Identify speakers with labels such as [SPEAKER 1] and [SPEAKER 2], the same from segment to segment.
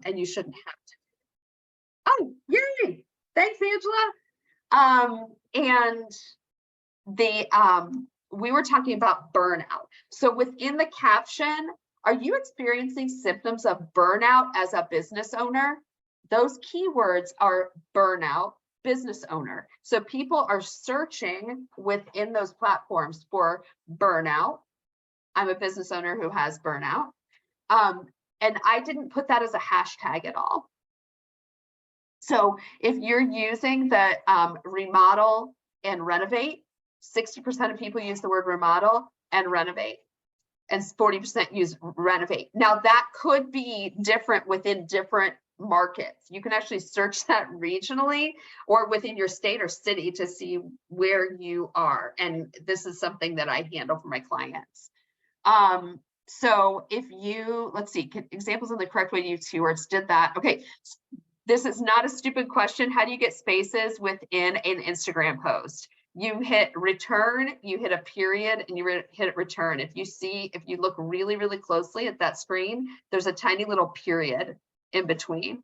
[SPEAKER 1] and you shouldn't have to. Oh, yay! Thanks, Angela. And we were talking about burnout. So within the caption, are you experiencing symptoms of burnout as a business owner? Those keywords are burnout, business owner. So people are searching within those platforms for burnout. I'm a business owner who has burnout. And I didn't put that as a hashtag at all. So if you're using the remodel and renovate, 60% of people use the word remodel and renovate, and 40% use renovate. Now that could be different within different markets. You can actually search that regionally or within your state or city to see where you are. And this is something that I handle for my clients. So if you, let's see, examples in the correct way to use keywords, did that. Okay, this is not a stupid question. How do you get spaces within an Instagram post? You hit return, you hit a period, and you hit return. If you look really, really closely at that screen, there's a tiny little period in between.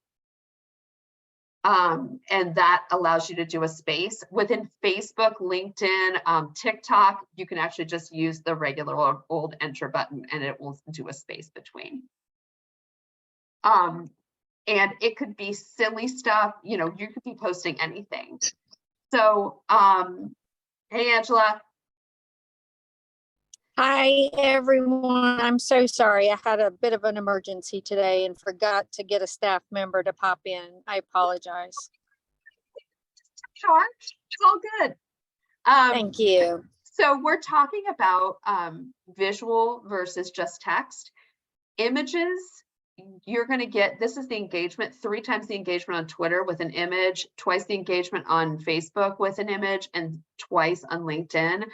[SPEAKER 1] And that allows you to do a space. Within Facebook, LinkedIn, TikTok, you can actually just use the regular old enter button and it will do a space between. And it could be silly stuff, you know, you could be posting anything. So, hey, Angela.
[SPEAKER 2] Hi, everyone. I'm so sorry. I had a bit of an emergency today and forgot to get a staff member to pop in. I apologize.
[SPEAKER 1] Sure, it's all good.
[SPEAKER 2] Thank you.
[SPEAKER 1] So we're talking about visual versus just text. Images, you're going to get, this is the engagement, 3 times the engagement on Twitter with an image, twice the engagement on Facebook with an image, and twice on LinkedIn.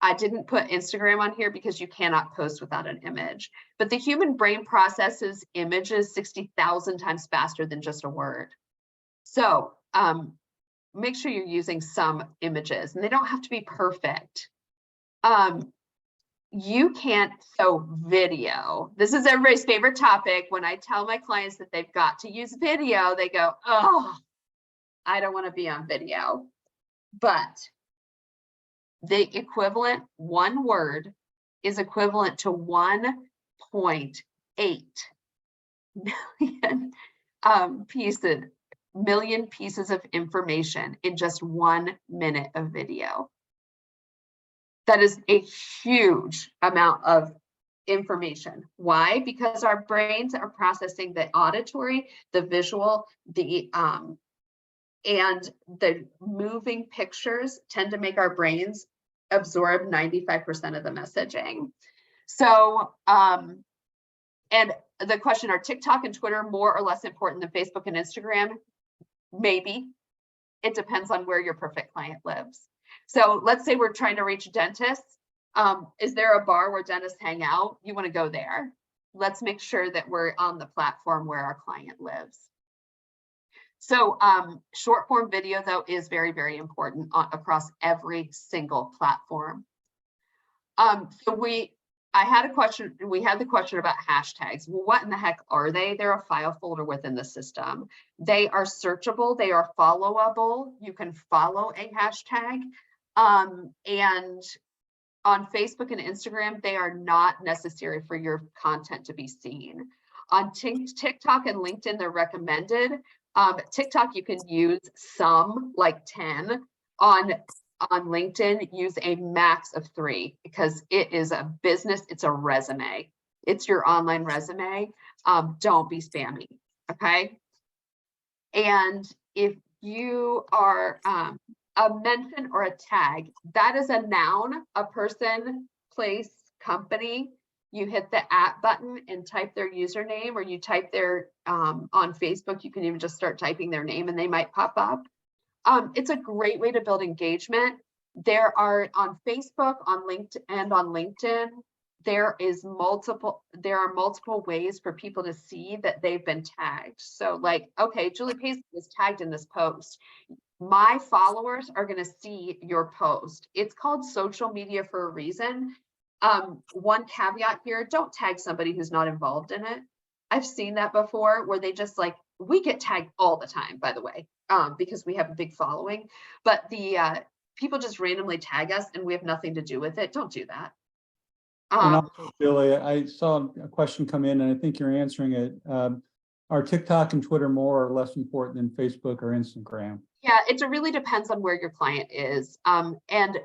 [SPEAKER 1] I didn't put Instagram on here because you cannot post without an image, but the human brain processes images 60,000 times faster than just a word. So make sure you're using some images, and they don't have to be perfect. You can't, so video, this is everybody's favorite topic. When I tell my clients that they've got to use video, they go, oh, I don't want to be on video. But the equivalent, one word is equivalent to 1.8 million pieces of information in just 1 minute of video. That is a huge amount of information. Why? Because our brains are processing the auditory, the visual, and the moving pictures tend to make our brains absorb 95% of the messaging. So, and the question, are TikTok and Twitter more or less important than Facebook and Instagram? Maybe. It depends on where your perfect client lives. So let's say we're trying to reach dentists. Is there a bar where dentists hang out? You want to go there. Let's make sure that we're on the platform where our client lives. So short form video, though, is very, very important across every single platform. So we had the question about hashtags. Well, what in the heck are they? They're a file folder within the system. They are searchable. They are followable. You can follow a hashtag. And on Facebook and Instagram, they are not necessary for your content to be seen. On TikTok and LinkedIn, they're recommended. TikTok, you can use some, like 10. On LinkedIn, use a max of 3 because it is a business, it's a resume. It's your online resume. Don't be spammy, okay? And if you are a mention or a tag, that is a noun, a person, place, company. You hit the @ button and type their username, or you type their, on Facebook, you can even just start typing their name and they might pop up. It's a great way to build engagement. There are on Facebook, on LinkedIn, and on LinkedIn, there are multiple ways for people to see that they've been tagged. So like, okay, Julie Paisley was tagged in this post. My followers are going to see your post. It's called social media for a reason. One caveat here, don't tag somebody who's not involved in it. I've seen that before where they just like, we get tagged all the time, by the way, because we have a big following, but the people just randomly tag us and we have nothing to do with it. Don't do that.
[SPEAKER 3] And also, Billy, I saw a question come in and I think you're answering it. Are TikTok and Twitter more or less important than Facebook or Instagram?
[SPEAKER 1] Yeah, it really depends on where your client is. And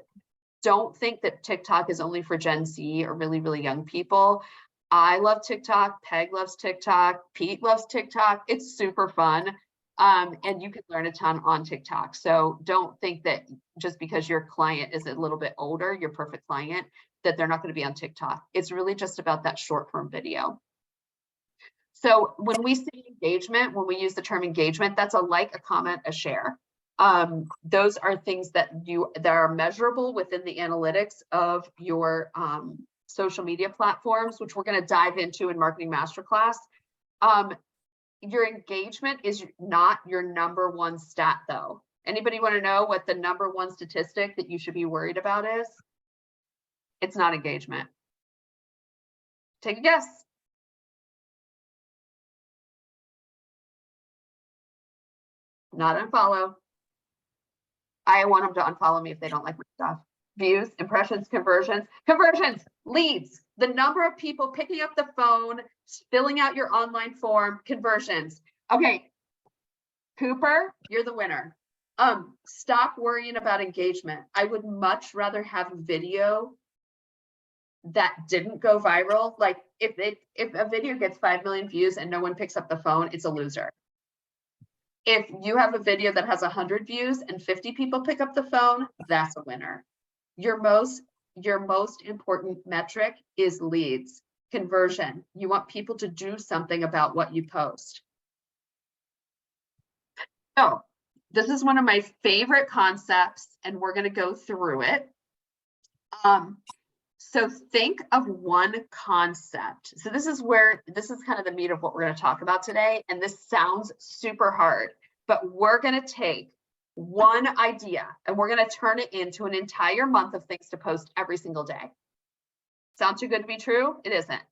[SPEAKER 1] don't think that TikTok is only for Gen Z or really, really young people. I love TikTok. Peg loves TikTok. Pete loves TikTok. It's super fun. And you can learn a ton on TikTok. So don't think that just because your client is a little bit older, your perfect client, that they're not going to be on TikTok. It's really just about that short form video. So when we say engagement, when we use the term engagement, that's a like, a comment, a share. Those are things that are measurable within the analytics of your social media platforms, which we're going to dive into in Marketing Masterclass. Your engagement is not your number one stat, though. Anybody want to know what the number one statistic that you should be worried about is? It's not engagement. Take a guess. Not unfollow. I want them to unfollow me if they don't like my stuff. Views, impressions, conversions, leads, the number of people picking up the phone, filling out your online form, conversions. Okay, Cooper, you're the winner. Stop worrying about engagement. I would much rather have a video that didn't go viral. Like if a video gets 5 million views and no one picks up the phone, it's a loser. If you have a video that has 100 views and 50 people pick up the phone, that's a winner. Your most important metric is leads, conversion. You want people to do something about what you post. So this is one of my favorite concepts, and we're going to go through it. So think of one concept. So this is kind of the meat of what we're going to talk about today. And this sounds super hard, but we're going to take one idea and we're going to turn it into an entire month of things to post every single day. Sound too good to be true? It isn't.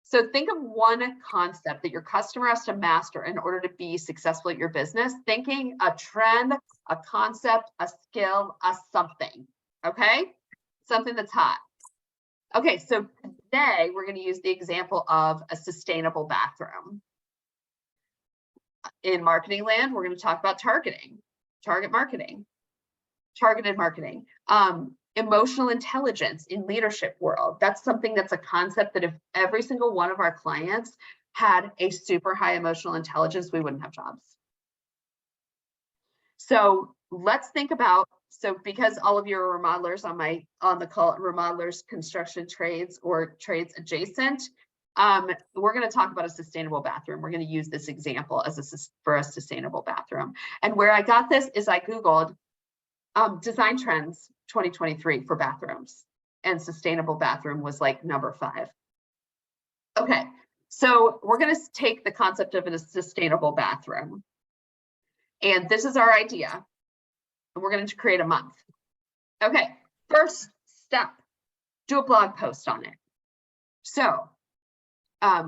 [SPEAKER 1] So think of one concept that your customer has to master in order to be successful at your business. Thinking a trend, a concept, a skill, a something. Okay? Something that's hot. Okay, so today we're going to use the example of a sustainable bathroom. In marketing land, we're going to talk about targeting, targeted marketing, emotional intelligence in leadership world. That's something that's a concept that if every single one of our clients had a super high emotional intelligence, we wouldn't have jobs. So let's think about, so because all of you are remodelers on the call, remodelers, construction trades, or trades adjacent, we're going to talk about a sustainable bathroom. We're going to use this example for a sustainable bathroom. And where I got this is I Googled design trends 2023 for bathrooms, and sustainable bathroom was like number 5. Okay, so we're going to take the concept of a sustainable bathroom. And this is our idea. And we're going to create a month. Okay, first step, do a blog post on it. So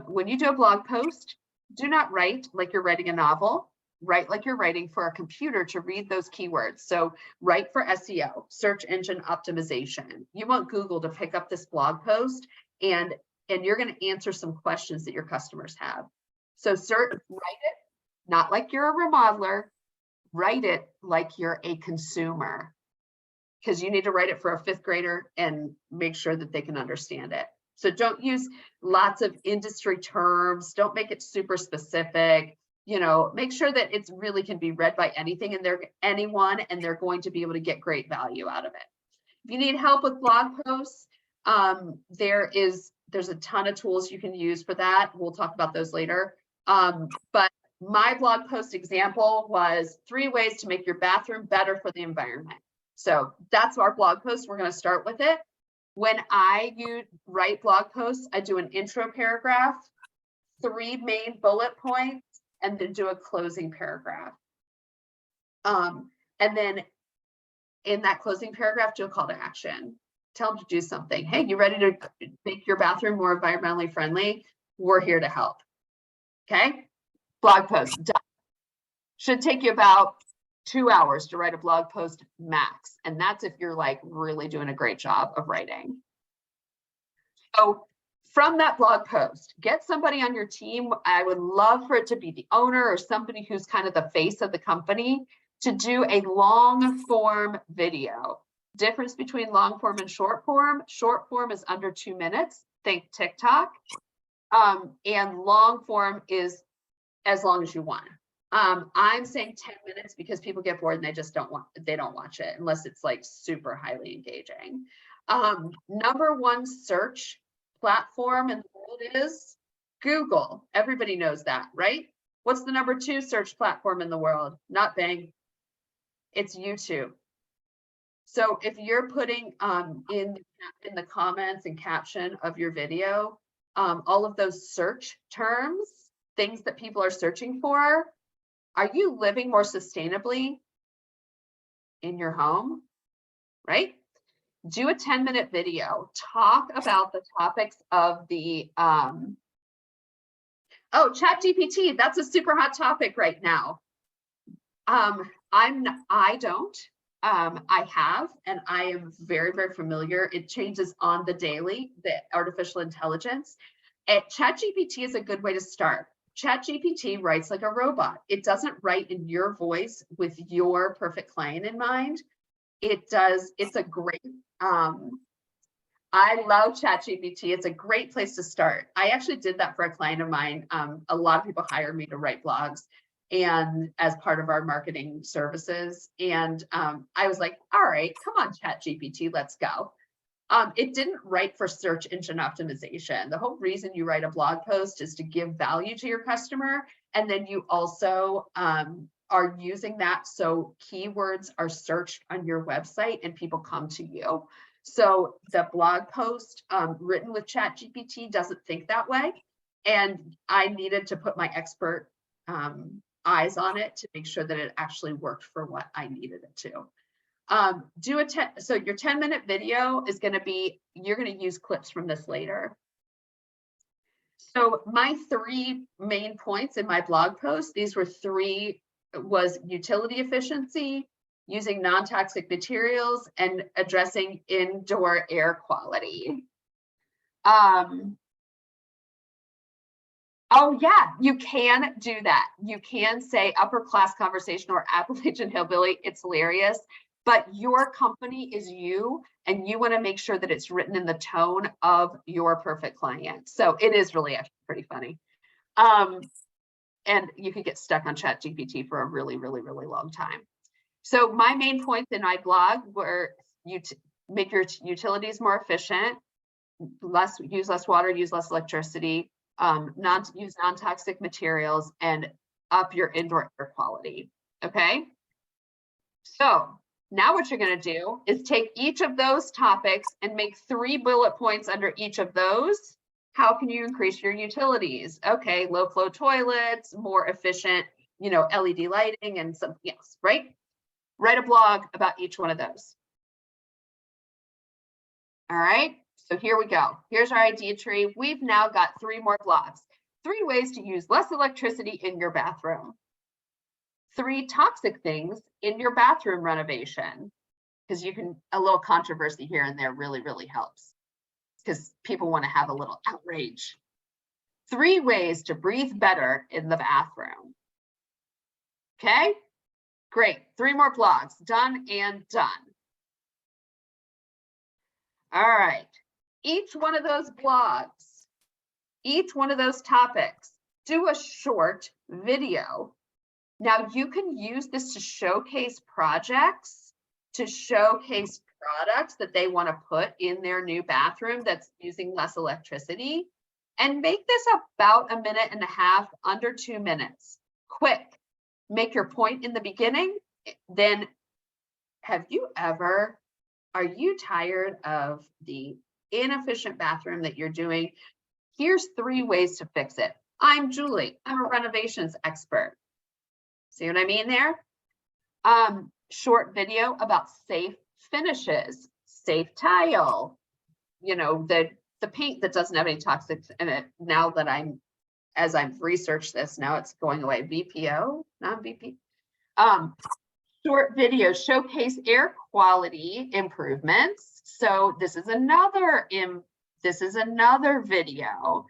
[SPEAKER 1] when you do a blog post, do not write like you're writing a novel. Write like you're writing for a computer to read those keywords. So write for SEO, search engine optimization. You want Google to pick up this blog post and you're going to answer some questions that your customers have. So write it, not like you're a remodeler. Write it like you're a consumer, because you need to write it for a 5th grader and make sure that they can understand it. So don't use lots of industry terms. Don't make it super specific. You know, make sure that it really can be read by anyone, and they're going to be able to get great value out of it. If you need help with blog posts, there's a ton of tools you can use for that. We'll talk about those later. But my blog post example was 3 ways to make your bathroom better for the environment. So that's our blog post. We're going to start with it. When I write blog posts, I do an intro paragraph, 3 main bullet points, and then do a closing paragraph. And then in that closing paragraph, do a call to action. Tell them to do something. Hey, you ready to make your bathroom more environmentally friendly? We're here to help. Okay, blog post done. Should take you about 2 hours to write a blog post max. And that's if you're like really doing a great job of writing. So from that blog post, get somebody on your team. I would love for it to be the owner or somebody who's kind of the face of the company to do a long form video. Difference between long form and short form. Short form is under 2 minutes. Think TikTok. And long form is as long as you want. I'm saying 10 minutes because people get bored and they don't watch it unless it's like super highly engaging. Number one search platform in the world is Google. Everybody knows that, right? What's the number 2 search platform in the world? Not Bing. It's YouTube. So if you're putting in the comments and caption of your video, all of those search terms, things that people are searching for, are you living more sustainably in your home, right? Do a 10-minute video. Talk about the topics of the, ChatGPT, that's a super hot topic right now. I have, and I am very, very familiar. It changes on the daily, the artificial intelligence. ChatGPT is a good way to start. ChatGPT writes like a robot. It doesn't write in your voice with your perfect client in mind. It does. It's a great, I love ChatGPT. It's a great place to start. I actually did that for a client of mine. A lot of people hire me to write blogs and as part of our marketing services. And I was like, all right, come on, ChatGPT, let's go. It didn't write for search engine optimization. The whole reason you write a blog post is to give value to your customer. And then you also are using that so keywords are searched on your website and people come to you. So the blog post written with ChatGPT doesn't think that way. And I needed to put my expert eyes on it to make sure that it actually worked for what I needed it to. So your 10-minute video is going to be, you're going to use clips from this later. So my 3 main points in my blog post, these were 3, was utility efficiency, using non-toxic materials, and addressing indoor air quality. Oh yeah, you can do that. You can say upper class conversation or Appalachian Hillbilly. It's hilarious. But your company is you, and you want to make sure that it's written in the tone of your perfect client. So it is really actually pretty funny. And you could get stuck on ChatGPT for a really, really, really long time. So my main points in my blog were make your utilities more efficient, use less water, use less electricity, use non-toxic materials, and up your indoor air quality. Okay. So now what you're going to do is take each of those topics and make 3 bullet points under each of those. How can you increase your utilities? Okay, low flow toilets, more efficient, LED lighting and something else, right? Write a blog about each one of those. All right, so here we go. Here's our idea tree. We've now got 3 more blogs. 3 ways to use less electricity in your bathroom. 3 toxic things in your bathroom renovation, because a little controversy here and there really, really helps, because people want to have a little outrage. 3 ways to breathe better in the bathroom. Okay, great. 3 more blogs, done and done. All right, each one of those blogs, each one of those topics, do a short video. Now you can use this to showcase projects, to showcase products that they want to put in their new bathroom that's using less electricity, and make this about 1.5 minutes, under 2 minutes. Quick, make your point in the beginning. Then are you tired of the inefficient bathroom that you're doing? Here's 3 ways to fix it. I'm Julie, I'm a renovations expert. See what I mean there? Short video about safe finishes, safe tile, the paint that doesn't have any toxics in it, now that I'm as I've researched this, now it's going away. VPO, not VP. Short videos showcase air quality improvements. So this is another video.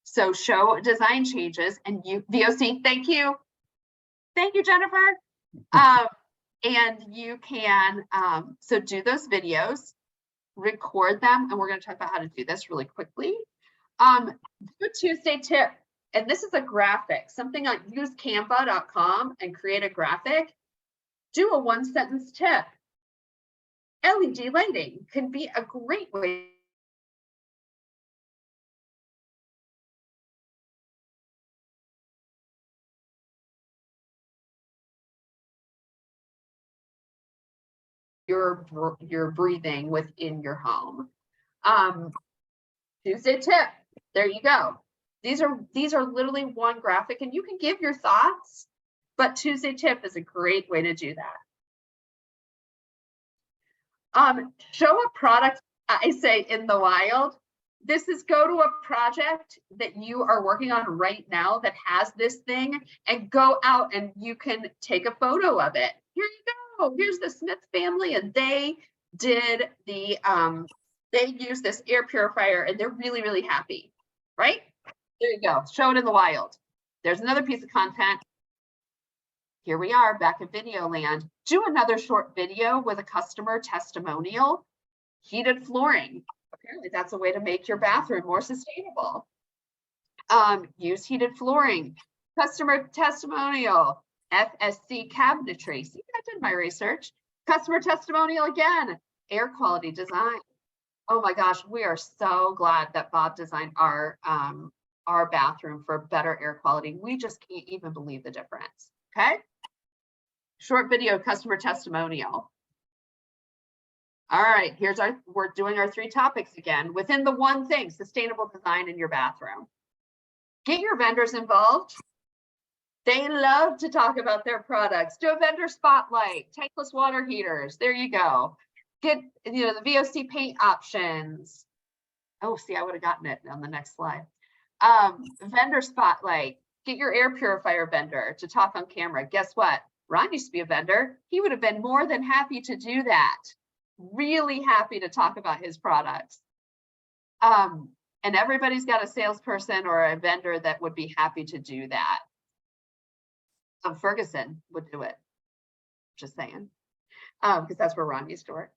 [SPEAKER 1] So show design changes and VOC, thank you. Thank you, Jennifer. And you can, so do those videos, record them, and we're going to talk about how to do this really quickly. Do a Tuesday tip, and this is a graphic, something like use canva.com and create a graphic. Do a 1-sentence tip. LED lighting can be a great way you're breathing within your home. Tuesday tip, there you go. These are literally one graphic, and you can give your thoughts, but Tuesday tip is a great way to do that. Show a product, I say, in the wild. This is go to a project that you are working on right now that has this thing, and go out and you can take a photo of it. Here you go. Here's the Smith family, and they did the they use this air purifier, and they're really, really happy, right? There you go. Show it in the wild. There's another piece of content. Here we are back in video land. Do another short video with a customer testimonial. Heated flooring. Apparently that's a way to make your bathroom more sustainable. Use heated flooring. Customer testimonial. FSC cabinetry. See, I did my research. Customer testimonial again. Air quality design. Oh my gosh, we are so glad that Bob designed our bathroom for better air quality. We just can't even believe the difference. Okay. Short video customer testimonial. All right, we're doing our 3 topics again. Within the one thing, sustainable design in your bathroom. Get your vendors involved. They love to talk about their products. Do a vendor spotlight, tankless water heaters. There you go. Get, the VOC paint options. Oh, see, I would have gotten it on the next slide. Vendor spotlight. Get your air purifier vendor to talk on camera. Guess what? Ron used to be a vendor. He would have been more than happy to do that. Really happy to talk about his products. And everybody's got a salesperson or a vendor that would be happy to do that. Ferguson would do it. Just saying. Because that's where Ron used to work.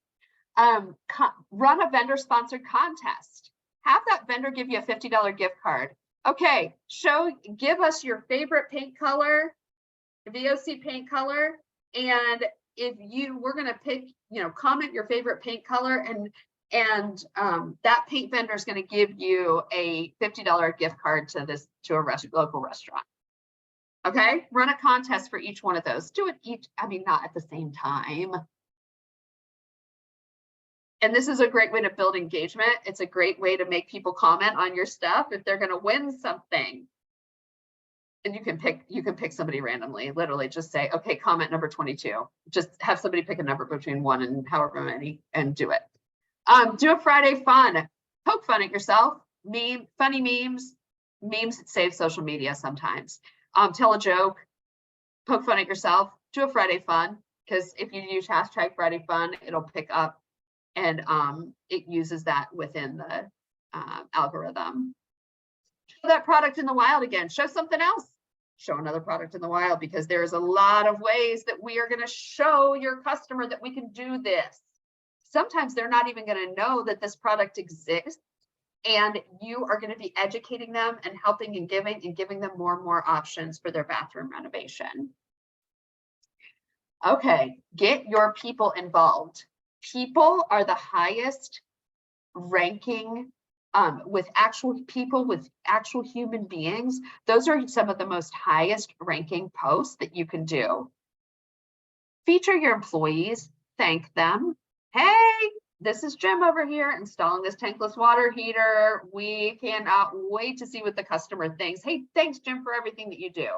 [SPEAKER 1] Run a vendor sponsored contest. Have that vendor give you a $50 gift card. Okay, give us your favorite paint color, VOC paint color, and we're gonna pick, comment your favorite paint color, and that paint vendor is gonna give you a $50 gift card to a local restaurant. Okay, run a contest for each one of those. Do it each, not at the same time. And this is a great way to build engagement. It's a great way to make people comment on your stuff if they're going to win something. And you can pick somebody randomly, literally just say, okay, comment number 22. Just have somebody pick a number between 1 and however many and do it. Do a Friday fun. Poke fun at yourself. Funny memes that save social media sometimes. Tell a joke. Poke fun at yourself. Do a Friday fun, because if you use hashtag Friday fun, it'll pick up. And it uses that within the algorithm. Show that product in the wild again. Show something else. Show another product in the wild, because there's a lot of ways that we are going to show your customer that we can do this. Sometimes they're not even going to know that this product exists, and you are going to be educating them and helping and giving them more and more options for their bathroom renovation. Okay, get your people involved. People are the highest ranking with actual people, with actual human beings. Those are some of the most highest ranking posts that you can do. Feature your employees, thank them. Hey, this is Jim over here installing this tankless water heater. We cannot wait to see what the customer thinks. Hey, thanks, Jim, for everything that you do.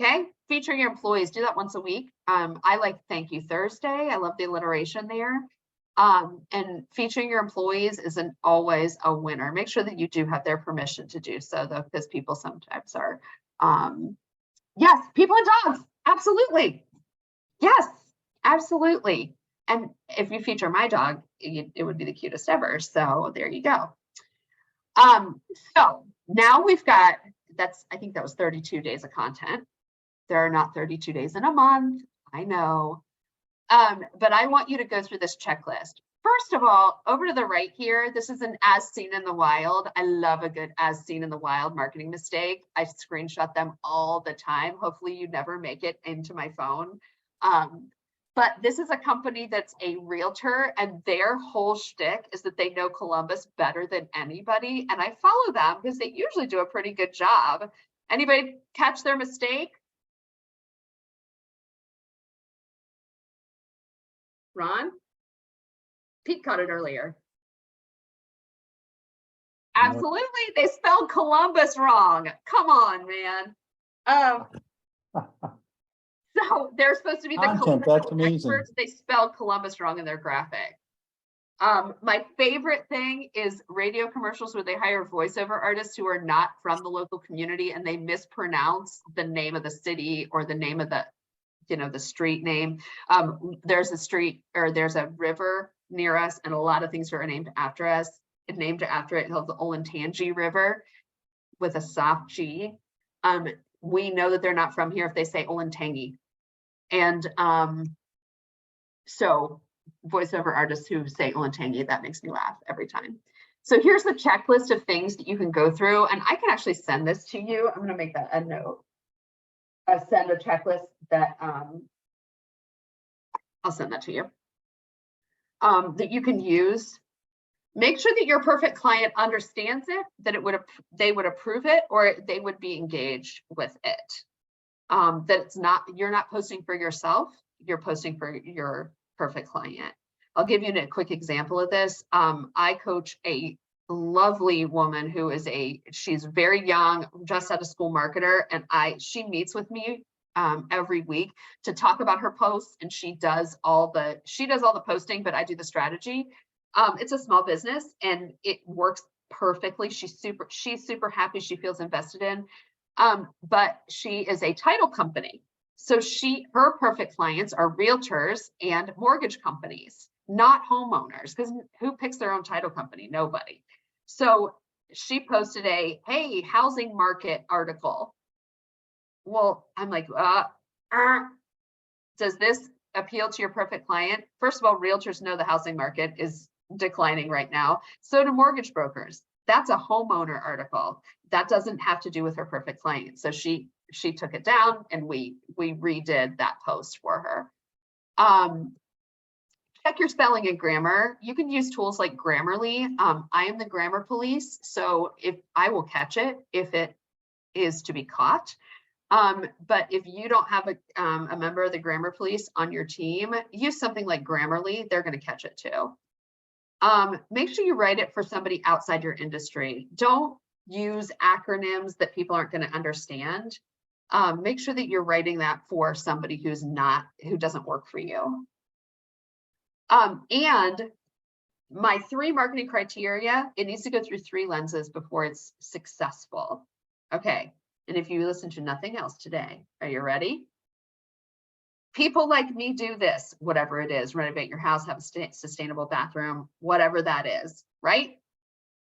[SPEAKER 1] Okay, feature your employees. Do that once a week. I like Thank You Thursday. I love the alliteration there. And featuring your employees isn't always a winner. Make sure that you do have their permission to do so, though, because people sometimes are, yes, people and dogs, absolutely. Yes, absolutely. And if you feature my dog, it would be the cutest ever. So there you go. So now we've got, I think that was 32 days of content. There are not 32 days in a month, I know. But I want you to go through this checklist. First of all, over to the right here, this is an as seen in the wild. I love a good as seen in the wild marketing mistake. I screenshot them all the time. Hopefully you never make it into my phone. But this is a company that's a realtor, and their whole shtick is that they know Columbus better than anybody. And I follow them because they usually do a pretty good job. Anybody catch their mistake? Ron? Pete caught it earlier. Absolutely, they spelled Columbus wrong. Come on, man. So they're supposed to be the
[SPEAKER 3] Content, that's amazing.
[SPEAKER 1] experts. They spelled Columbus wrong in their graphic. My favorite thing is radio commercials where they hire voiceover artists who are not from the local community and they mispronounce the name of the city or the name of the, the street name. There's a street, or there's a river near us, and a lot of things are named after us. It's named after it called the Olentangy River with a soft G. We know that they're not from here if they say Olentangy. And so voiceover artists who say Olentangy, that makes me laugh every time. So here's the checklist of things that you can go through, and I can actually send this to you. I'm going to make that a note. I'll send a checklist that I'll send that to you, that you can use. Make sure that your perfect client understands it, that they would approve it, or they would be engaged with it. That you're not posting for yourself, you're posting for your perfect client. I'll give you a quick example of this. I coach a lovely woman who is she's very young, just out of school marketer, and she meets with me every week to talk about her posts, and she does all the posting, but I do the strategy. It's a small business and it works perfectly. She's super happy. She feels invested in, but she is a title company. So her perfect clients are realtors and mortgage companies, not homeowners, because who picks their own title company? Nobody. So she posted a, hey, housing market article. Well, I'm like, does this appeal to your perfect client? First of all, realtors know the housing market is declining right now. So do mortgage brokers. That's a homeowner article. That doesn't have to do with her perfect client. So she took it down, and we redid that post for her. Check your spelling and grammar. You can use tools like Grammarly. I am the grammar police, so if I will catch it if it is to be caught. But if you don't have a member of the grammar police on your team, use something like Grammarly. They're going to catch it too. Make sure you write it for somebody outside your industry. Don't use acronyms that people aren't going to understand. Make sure that you're writing that for somebody who doesn't work for you. And my 3 marketing criteria, it needs to go through 3 lenses before it's successful. Okay. And if you listen to nothing else today, are you ready? People like me do this, whatever it is, renovate your house, have a sustainable bathroom, whatever that is, right?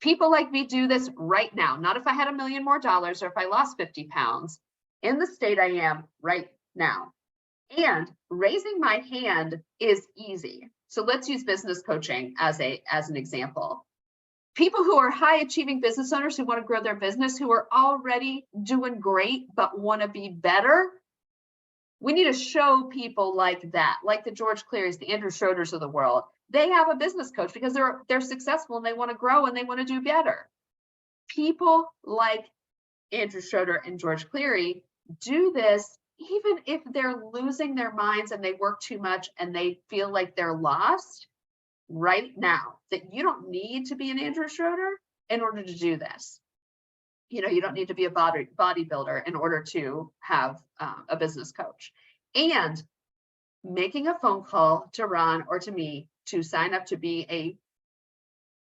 [SPEAKER 1] People like me do this right now, not if I had $1 million more or if I lost 50 pounds, in the state I am right now. And raising my hand is easy. So let's use business coaching as an example. People who are high achieving business owners who want to grow their business, who are already doing great, but want to be better. We need to show people like that, like the George Clearys, the Andrew Schroeders of the world. They have a business coach because they're successful and they want to grow and they want to do better. People like Andrew Schroeder and George Cleary do this even if they're losing their minds and they work too much and they feel like they're lost right now. That you don't need to be an Andrew Schroeder in order to do this. You don't need to be a bodybuilder in order to have a business coach. And making a phone call to Ron or to me to sign up to be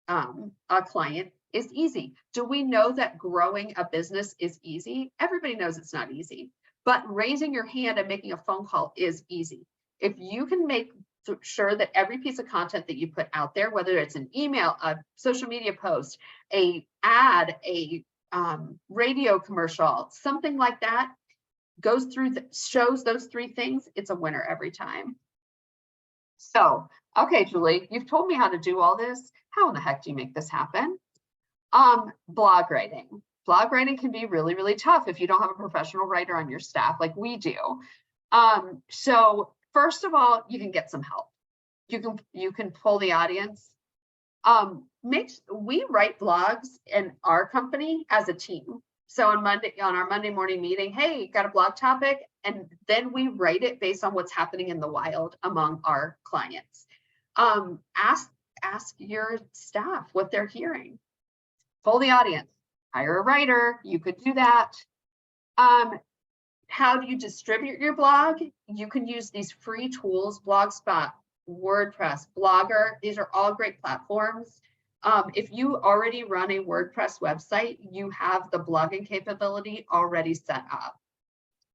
[SPEAKER 1] a client is easy. Do we know that growing a business is easy? Everybody knows it's not easy, but raising your hand and making a phone call is easy. If you can make sure that every piece of content that you put out there, whether it's an email, a social media post, a ad, a radio commercial, something like that, goes through shows those three things, it's a winner every time. So, okay, Julie, you've told me how to do all this. How in the heck do you make this happen? Blog writing. Blog writing can be really, really tough if you don't have a professional writer on your staff like we do. So first of all, you can get some help. You can pull the audience. We write blogs in our company as a team. So on our Monday morning meeting, hey, got a blog topic, and then we write it based on what's happening in the wild among our clients. Ask your staff what they're hearing. Pull the audience. Hire a writer. You could do that. How do you distribute your blog? You can use these free tools: Blogspot, WordPress, Blogger. These are all great platforms. If you already run a WordPress website, you have the blogging capability already set up.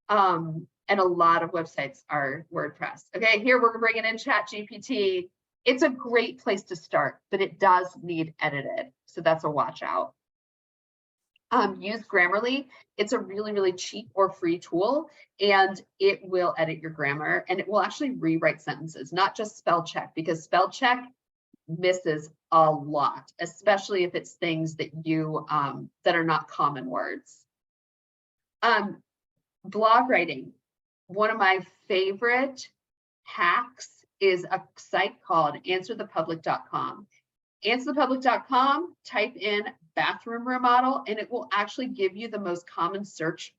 [SPEAKER 1] And a lot of websites are WordPress. Okay, here we're bringing in ChatGPT. It's a great place to start, but it does need edited. So that's a watch out. Use Grammarly. It's a really, really cheap or free tool, and it will edit your grammar, and it will actually rewrite sentences, not just spell check, because spell check misses a lot, especially if it's things that you that are not common words. Blog writing. One of my favorite hacks is a site called answerthepublic.com. Answerthepublic.com, type in bathroom remodel, and it will actually give you the most common search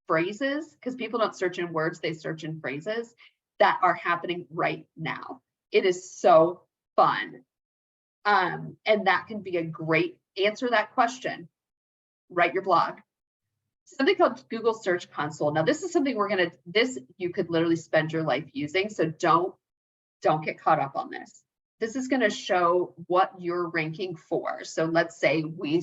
[SPEAKER 1] phrases, because people don't search in words, they search in phrases that are happening right now. It is so fun. And that can be a great answer that question. Write your blog. Something called Google Search Console. Now, this is something you could literally spend your life using. So don't get caught up on this. This is going to show what you're ranking for. So let's say we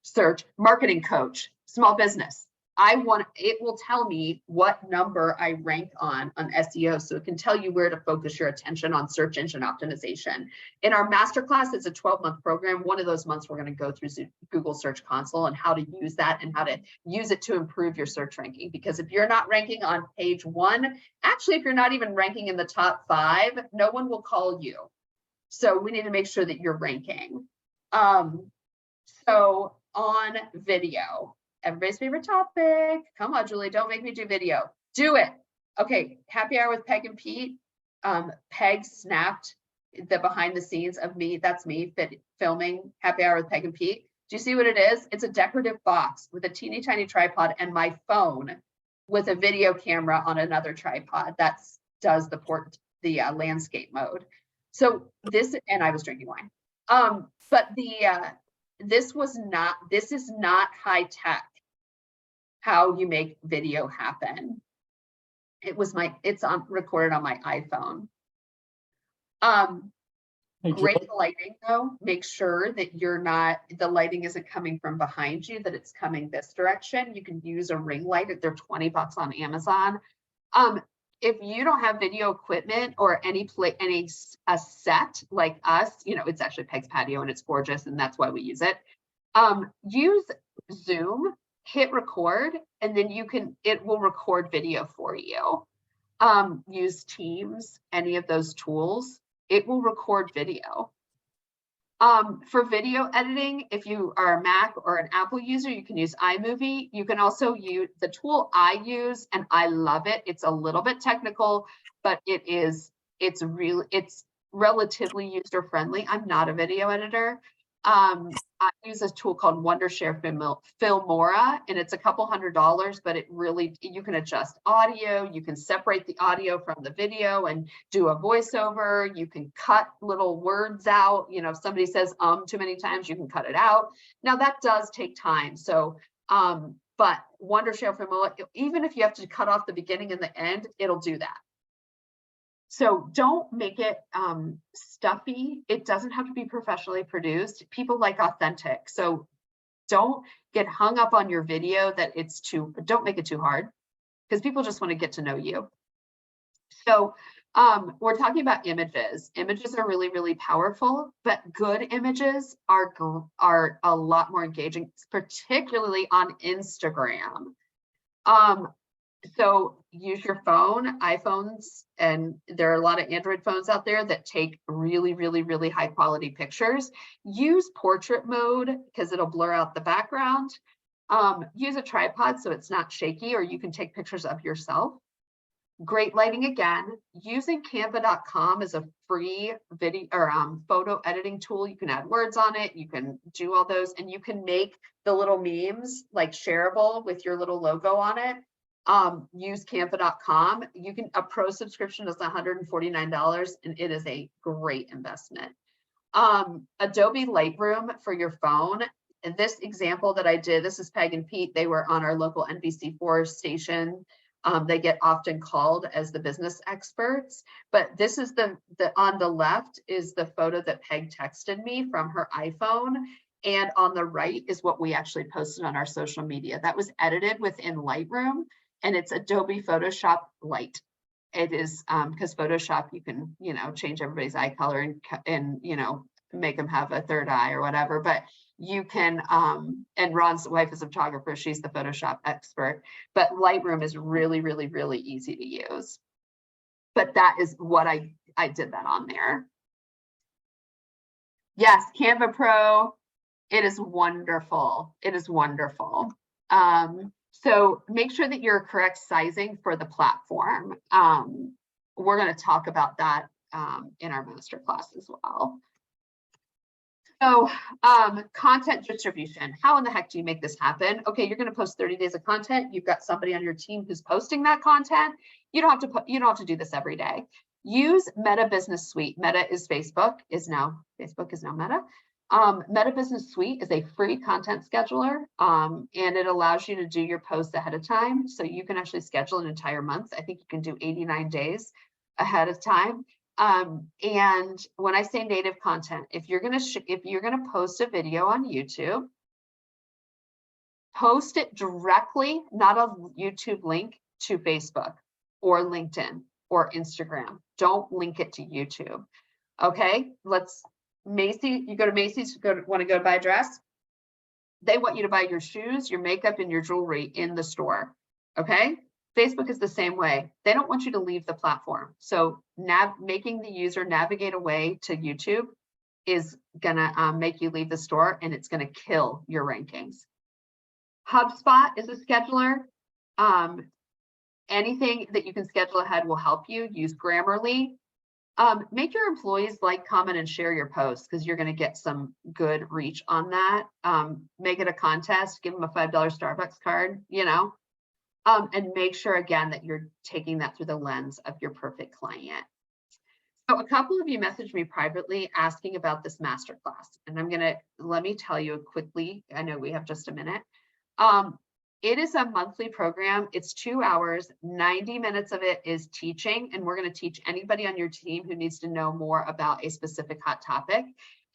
[SPEAKER 1] search marketing coach, small business. It will tell me what number I rank on SEO. So it can tell you where to focus your attention on search engine optimization. In our masterclass, it's a 12-month program. One of those months, we're going to go through Google Search Console and how to use that and how to use it to improve your search ranking. Because if you're not ranking on page 1, actually, if you're not even ranking in the top 5, no one will call you. So we need to make sure that you're ranking. So on video, everybody's favorite topic. Come on, Julie, don't make me do video. Do it. Okay, happy hour with Peg and Pete. Peg snapped the behind the scenes of me. That's me filming happy hour with Peg and Pete. Do you see what it is? It's a decorative box with a teeny tiny tripod and my phone with a video camera on another tripod. That does the landscape mode. So this, and I was drinking wine. But this is not high tech. How you make video happen. It's recorded on my iPhone. Great lighting though. Make sure that the lighting isn't coming from behind you, that it's coming this direction. You can use a ring light. They're $20 on Amazon. If you don't have video equipment or a set like us, it's actually Peg's patio and it's gorgeous and that's why we use it. Use Zoom, hit record, and then it will record video for you. Use Teams, any of those tools, it will record video. For video editing, if you are a Mac or an Apple user, you can use iMovie. You can also use the tool I use, and I love it. It's a little bit technical, but it's relatively user-friendly. I'm not a video editor. I use a tool called Wondershare Filmora, and it's a couple $100, but you can adjust audio, you can separate the audio from the video and do a voiceover, you can cut little words out. If somebody says too many times, you can cut it out. Now that does take time. So, but Wondershare Filmora, even if you have to cut off the beginning and the end, it'll do that. So don't make it stuffy. It doesn't have to be professionally produced. People like authentic. So don't get hung up on your video that it's don't make it too hard, because people just want to get to know you. So we're talking about images. Images are really, really powerful, but good images are a lot more engaging, particularly on Instagram. So use your phone, iPhones, and there are a lot of Android phones out there that take really, really, really high quality pictures. Use portrait mode because it'll blur out the background. Use a tripod so it's not shaky, or you can take pictures of yourself. Great lighting again. Using canva.com is a free video or photo editing tool. You can add words on it, you can do all those, and you can make the little memes like shareable with your little logo on it. Use canva.com. You can, a pro subscription is $149 and it is a great investment. Adobe Lightroom for your phone. And this example that I did, this is Peg and Pete. They were on our local NBC4 station. They get often called as the business experts, but this is the on the left is the photo that Peg texted me from her iPhone. And on the right is what we actually posted on our social media. That was edited within Lightroom, and it's Adobe Photoshop Lite. It is because Photoshop, you can, change everybody's eye color and make them have a third eye or whatever, but you can, and Ron's wife is a photographer, she's the Photoshop expert, but Lightroom is really, really, really easy to use. But that is what I did that on there. Yes, Canva Pro, it is wonderful. It is wonderful. So make sure that you're correct sizing for the platform. We're going to talk about that in our masterclass as well. So content distribution, how in the heck do you make this happen? Okay, you're going to post 30 days of content. You've got somebody on your team who's posting that content. You don't have to do this every day. Use Meta Business Suite. Meta is Facebook is now Meta. Meta Business Suite is a free content scheduler, and it allows you to do your posts ahead of time. So you can actually schedule an entire month. I think you can do 89 days ahead of time. And when I say native content, if you're gonna post a video on YouTube, post it directly, not a YouTube link, to Facebook or LinkedIn or Instagram. Don't link it to YouTube. Okay, Macy's, you go to Macy's, want to go buy a dress. They want you to buy your shoes, your makeup, and your jewelry in the store. Okay. Facebook is the same way. They don't want you to leave the platform. So making the user navigate away to YouTube is gonna make you leave the store, and it's gonna kill your rankings. HubSpot is a scheduler. Anything that you can schedule ahead will help you. Use Grammarly. Make your employees like, comment, and share your posts, because you're gonna get some good reach on that. Make it a contest, give them a $5 Starbucks card, and make sure again that you're taking that through the lens of your perfect client. So a couple of you messaged me privately asking about this masterclass, and let me tell you quickly. I know we have just a minute. It is a monthly program. It's 2 hours, 90 minutes of it is teaching, and we're going to teach anybody on your team who needs to know more about a specific hot topic.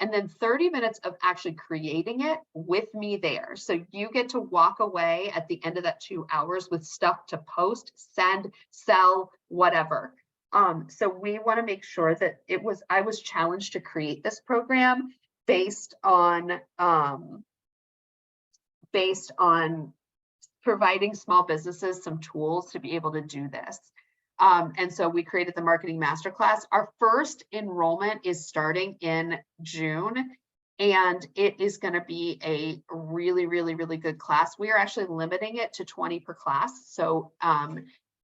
[SPEAKER 1] And then 30 minutes of actually creating it with me there. So you get to walk away at the end of that 2 hours with stuff to post, send, sell, whatever. So we want to make sure that I was challenged to create this program based on providing small businesses some tools to be able to do this. And so we created the Marketing Masterclass. Our first enrollment is starting in June, and it is going to be a really, really, really good class. We are actually limiting it to 20 per class. So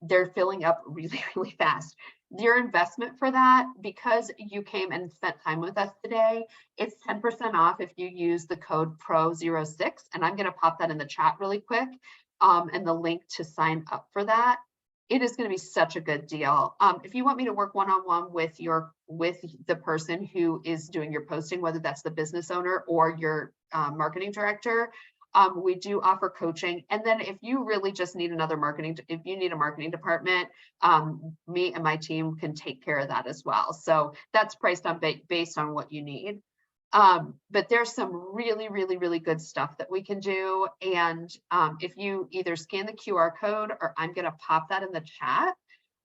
[SPEAKER 1] they're filling up really, really fast. Your investment for that, because you came and spent time with us today, it's 10% off if you use the code PRO06. And I'm going to pop that in the chat really quick, and the link to sign up for that. It is going to be such a good deal. If you want me to work one-on-one with the person who is doing your posting, whether that's the business owner or your marketing director, We do offer coaching. And then if you really just need another if you need a marketing department, me and my team can take care of that as well. So that's priced on based on what you need. But there's some really, really, really good stuff that we can do. And if you either scan the QR code, or I'm going to pop that in the chat.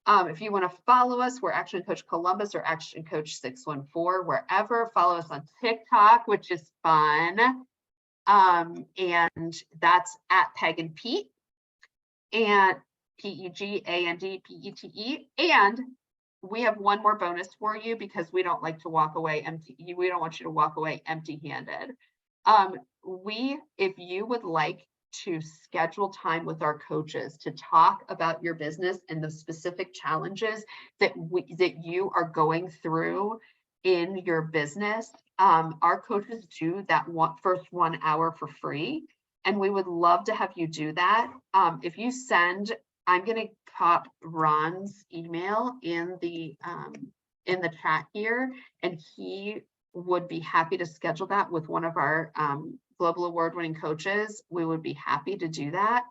[SPEAKER 1] If you want to follow us, we're Action Coach Columbus or Action Coach 614, wherever. Follow us on TikTok, which is fun. And that's at Peg and Pete, and PEGANDPETE. And we have one more bonus for you, because we don't like to walk away empty. We don't want you to walk away empty-handed. If you would like to schedule time with our coaches to talk about your business and the specific challenges that you are going through in your business, our coaches do that first 1 hour for free, and we would love to have you do that. If you send, I'm going to pop Ron's email in the chat here, and he would be happy to schedule that with one of our global award-winning coaches. We would be happy to do that.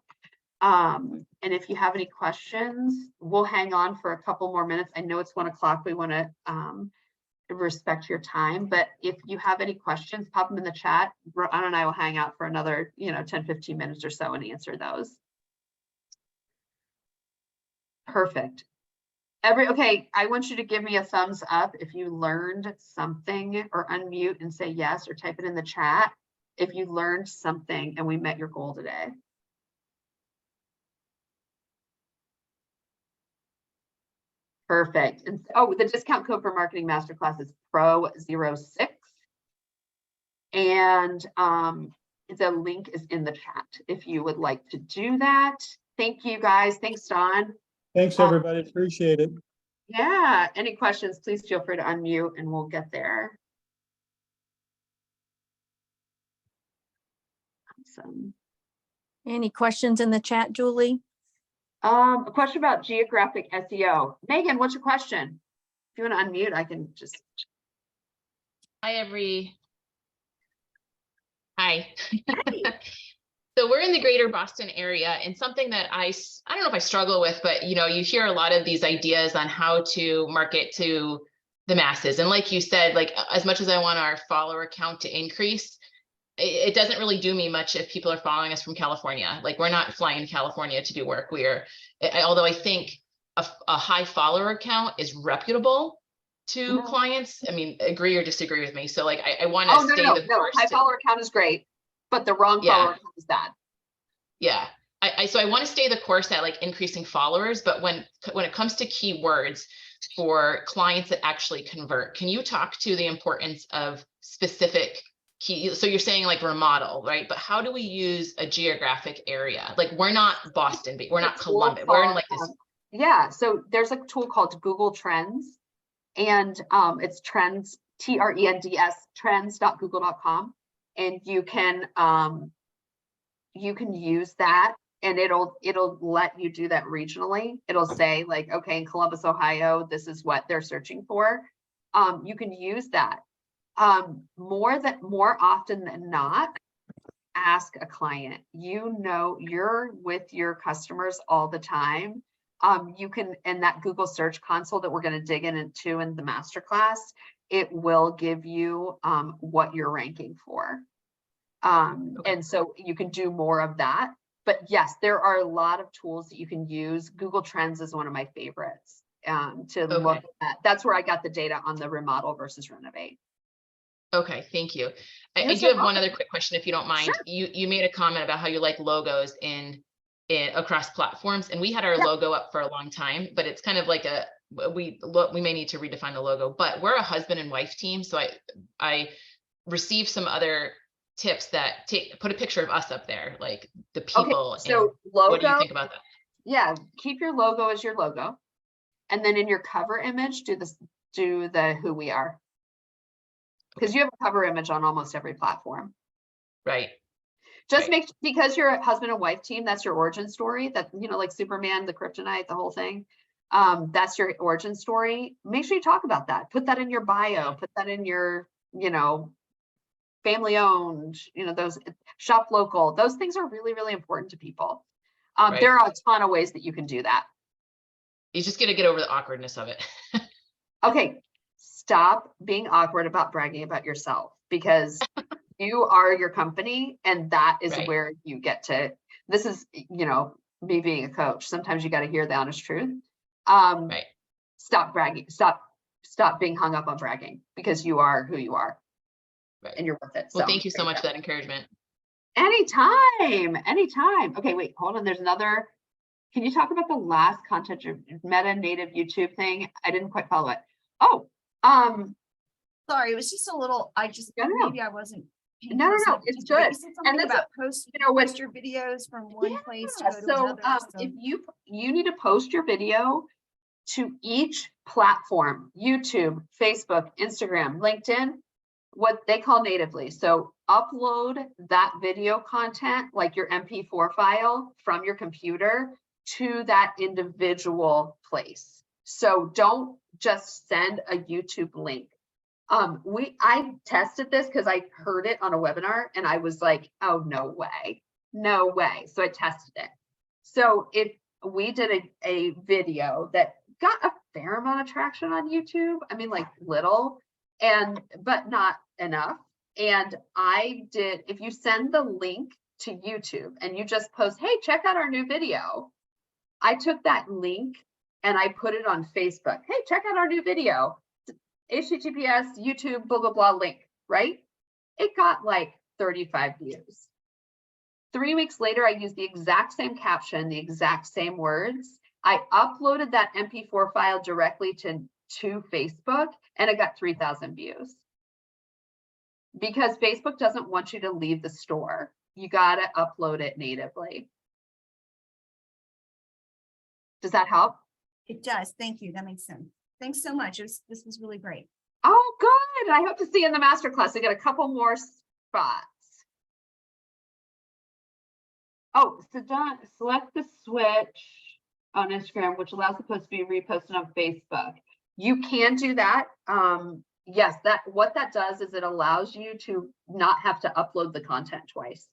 [SPEAKER 1] And if you have any questions, we'll hang on for a couple more minutes. I know it's 1 o'clock. We want to respect your time, but if you have any questions, pop them in the chat. Ron and I will hang out for another 10-15 minutes or so and answer those. Perfect. Okay, I want you to give me a thumbs up if you learned something, or unmute and say yes, or type it in the chat if you learned something and we met your goal today. Perfect. And the discount code for Marketing Masterclass is PRO06. And the link is in the chat if you would like to do that. Thank you, guys. Thanks, Don.
[SPEAKER 3] Thanks, everybody. Appreciate it.
[SPEAKER 1] Yeah. Any questions, please feel free to unmute and we'll get there. Awesome.
[SPEAKER 2] Any questions in the chat, Julie?
[SPEAKER 1] A question about geographic SEO. Megan, what's your question? If you want to unmute, I can just.
[SPEAKER 4] Hi. So we're in the greater Boston area, and something that I don't know if I struggle with, but you hear a lot of these ideas on how to market to the masses. And like you said, like as much as I want our follower count to increase, it doesn't really do me much if people are following us from California. Like we're not flying to California to do work. Although I think a high follower count is reputable to clients. I mean, agree or disagree with me. So like, I want to stay the course.
[SPEAKER 1] High follower count is great, but the wrong follower count is bad.
[SPEAKER 4] Yeah. So I want to stay the course at like increasing followers, but when it comes to keywords for clients that actually convert, can you talk to the importance of specific key? So you're saying like remodel, right? But how do we use a geographic area? Like we're not Boston, but we're not Columbus. We're in like this.
[SPEAKER 1] Yeah. So there's a tool called Google Trends, and it's trends, TRENDS, trends.google.com. And you can use that, and it'll let you do that regionally. It'll say like, okay, in Columbus, Ohio, this is what they're searching for. You can use that. More often than not, ask a client. You're with your customers all the time. You can, in that Google Search Console that we're going to dig into in the masterclass, it will give you what you're ranking for. And so you can do more of that. But yes, there are a lot of tools that you can use. Google Trends is one of my favorites to look at. That's where I got the data on the remodel versus renovate.
[SPEAKER 4] Okay, thank you. I do have one other quick question, if you don't mind. Sure. You made a comment about how you like logos in across platforms, and we had our logo up for a long time, but it's kind of like we may need to redefine the logo. But we're a husband and wife team, so I received some other tips that put a picture of us up there, like the people.
[SPEAKER 1] Okay, so logo,
[SPEAKER 4] what do you think about that?
[SPEAKER 1] Yeah, keep your logo as your logo, and then in your cover image, do the who we are. Because you have a cover image on almost every platform.
[SPEAKER 4] Right.
[SPEAKER 1] Just because you're a husband and wife team, that's your origin story. That, like Superman, the kryptonite, the whole thing. That's your origin story. Make sure you talk about that. Put that in your bio. Put that in your, family owned, you know, those shop local, those things are really, really important to people.
[SPEAKER 4] Right.
[SPEAKER 1] There are a ton of ways that you can do that.
[SPEAKER 4] You just got to get over the awkwardness of it.
[SPEAKER 1] Okay, stop being awkward about bragging about yourself, because you are your company, and that is
[SPEAKER 4] Right.
[SPEAKER 1] where you get to, this is, you know, me being a coach. Sometimes you got to hear the honest truth.
[SPEAKER 4] Right.
[SPEAKER 1] Stop bragging, stop being hung up on bragging, because you are who you are.
[SPEAKER 4] Right.
[SPEAKER 1] And you're worth it.
[SPEAKER 4] Well,
[SPEAKER 1] So
[SPEAKER 4] thank you so
[SPEAKER 1] there
[SPEAKER 4] much
[SPEAKER 1] go.
[SPEAKER 4] for that encouragement.
[SPEAKER 1] Anytime. Okay, wait, hold on. There's another. Can you talk about the last content meta native YouTube thing? I didn't quite follow it. Oh,
[SPEAKER 5] Sorry, it was just a little,
[SPEAKER 1] No.
[SPEAKER 5] maybe I wasn't. paying
[SPEAKER 1] No,
[SPEAKER 5] close enough
[SPEAKER 1] it's
[SPEAKER 5] attention, but
[SPEAKER 1] good.
[SPEAKER 5] You said
[SPEAKER 1] And
[SPEAKER 5] something
[SPEAKER 1] this,
[SPEAKER 5] about post
[SPEAKER 1] you know, with
[SPEAKER 5] your videos from one place to go to
[SPEAKER 1] so
[SPEAKER 5] another.
[SPEAKER 1] if you need to post your video to each platform, YouTube, Facebook, Instagram, LinkedIn, what they call natively. So upload that video content, like your MP4 file from your computer, to that individual place. So don't just send a YouTube link. I tested this because I heard it on a webinar and I was like, oh, no way. So I tested it. So if we did a video that got a fair amount of traction on YouTube, I mean, like little, but not enough. And I did, if you send the link to YouTube and you just post, hey, check out our new video. I took that link and I put it on Facebook. Hey, check out our new video. HTTPS, YouTube, blah, blah, blah link, right? It got like 35 views. 3 weeks later, I used the exact same caption, the exact same words. I uploaded that MP4 file directly to Facebook and it got 3,000 views. Because Facebook doesn't want you to leave the store. You got to upload it natively. Does that help?
[SPEAKER 5] It does. Thank you. That makes sense. Thanks so much. This was really great.
[SPEAKER 1] Oh, good. I hope to see you in the masterclass. I got a couple more spots. Oh, so select the switch on Instagram, which allows the post to be reposted on Facebook. You can do that. Yes, what that does is it allows you to not have to upload the content twice.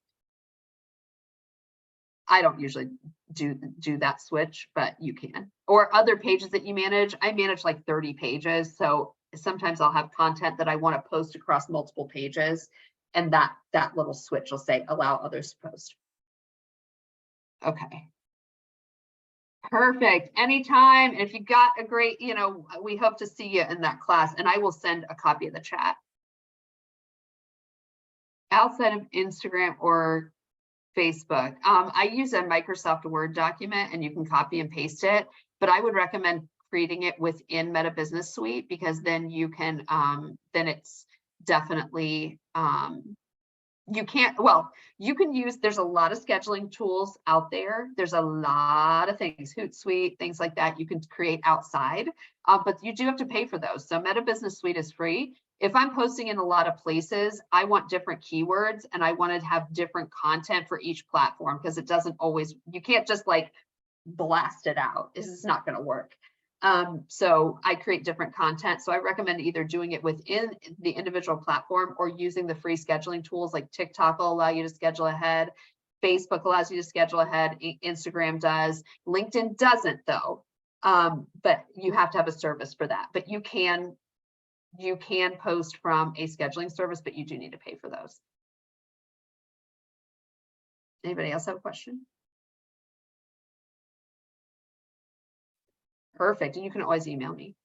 [SPEAKER 1] I don't usually do that switch, but you can. Or other pages that you manage. I manage like 30 pages. So sometimes I'll have content that I want to post across multiple pages. And that little switch will say, allow others to post. Okay. Perfect. Anytime. And if you got a great, you know, we hope to see you in that class, and I will send a copy of the chat. Outside of Instagram or Facebook, I use a Microsoft Word document and you can copy and paste it, but I would recommend creating it within Meta Business Suite, because then you can, then it's definitely, you can use, there's a lot of scheduling tools out there. There's a lot of things, Hootsuite, things like that you can create outside, but you do have to pay for those. So Meta Business Suite is free. If I'm posting in a lot of places, I want different keywords and I want to have different content for each platform, because it doesn't always, you can't just like blast it out. This is not going to work. So I create different content. So I recommend either doing it within the individual platform or using the free scheduling tools, like TikTok will allow you to schedule ahead. Facebook allows you to schedule ahead. Instagram does. LinkedIn doesn't though. But you have to have a service for that. But you can post from a scheduling service, but you do need to pay for those. Anybody else have a question? Perfect. And you can always email me.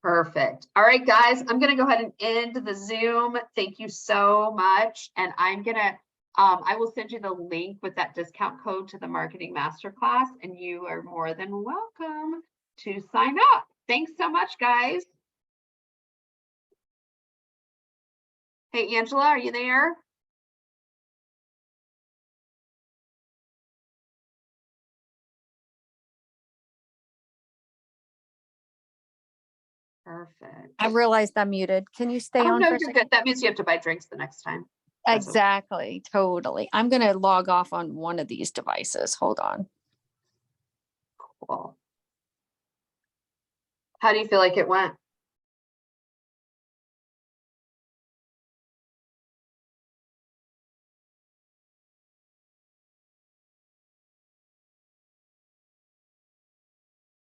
[SPEAKER 1] Perfect. All right, guys, I'm going to go ahead and end the Zoom. Thank you so much. And I'm going to, I will send you the link with that discount code to the marketing masterclass, and you are more than welcome to sign up. Thanks so much, guys. Hey, Angela, are you there? Perfect.
[SPEAKER 2] I realized I'm muted. Can you stay
[SPEAKER 1] Oh,
[SPEAKER 2] on
[SPEAKER 1] no,
[SPEAKER 2] for a
[SPEAKER 1] you're
[SPEAKER 2] second?
[SPEAKER 1] good. That means you have to buy drinks the next time. That's okay.
[SPEAKER 2] Exactly. Totally. I'm going to log off on one of these devices. Hold on.
[SPEAKER 1] Cool. How do you feel like it went?